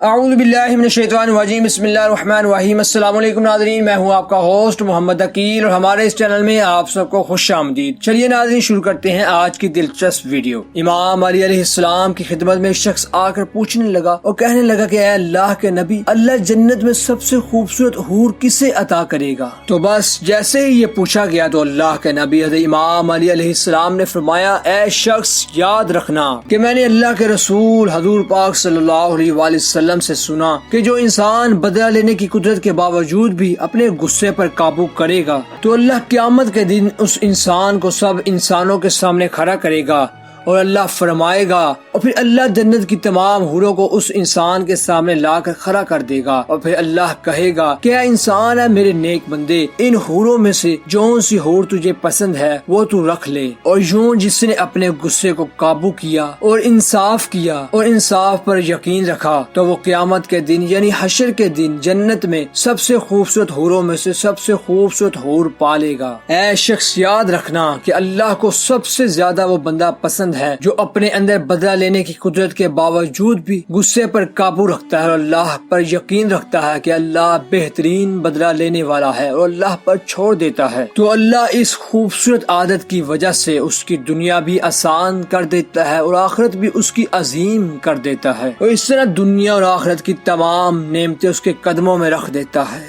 اعوذ باللہ من الشیطان الرجیم، بسم اللہ الرحمن الرحیم۔ السلام علیکم ناظرین، میں ہوں آپ کا ہوسٹ محمد عقیل اور ہمارے اس چینل میں آپ سب کو خوش آمدید۔ چلیے ناظرین شروع کرتے ہیں آج کی دلچسپ ویڈیو۔ امام علی علیہ السلام کی خدمت میں ایک شخص آ کر پوچھنے لگا اور کہنے لگا کہ اے اللہ کے نبی، اللہ جنت میں سب سے خوبصورت حور کسے عطا کرے گا؟ تو بس جیسے ہی یہ پوچھا گیا تو اللہ کے نبی حضرت امام علی علیہ السلام نے فرمایا، اے شخص یاد رکھنا کہ میں نے اللہ کے رسول حضور پاک صلی اللہ علیہ وآلہ وسلم سے سنا کہ جو انسان بدلہ لینے کی قدرت کے باوجود بھی اپنے غصے پر قابو کرے گا تو اللہ قیامت کے دن اس انسان کو سب انسانوں کے سامنے کھڑا کرے گا اور اللہ فرمائے گا، اور پھر اللہ جنت کی تمام حوروں کو اس انسان کے سامنے لا کر کھڑا کر دے گا، اور پھر اللہ کہے گا کہ اے انسان، ہے میرے نیک بندے، ان حوروں میں سے جون سی حور تجھے پسند ہے وہ تو رکھ لے۔ اور یوں جس نے اپنے غصے کو قابو کیا اور انصاف کیا اور انصاف پر یقین رکھا تو وہ قیامت کے دن یعنی حشر کے دن جنت میں سب سے خوبصورت حوروں میں سے سب سے خوبصورت حور پالے گا۔ اے شخص یاد رکھنا کہ اللہ کو سب سے زیادہ وہ بندہ پسند ہے جو اپنے اندر بدلہ لینے کی قدرت کے باوجود بھی غصے پر قابو رکھتا ہے اور اللہ پر یقین رکھتا ہے کہ اللہ بہترین بدلہ لینے والا ہے اور اللہ پر چھوڑ دیتا ہے۔ تو اللہ اس خوبصورت عادت کی وجہ سے اس کی دنیا بھی آسان کر دیتا ہے اور آخرت بھی اس کی عظیم کر دیتا ہے، اور اس طرح دنیا اور آخرت کی تمام نعمتیں اس کے قدموں میں رکھ دیتا ہے،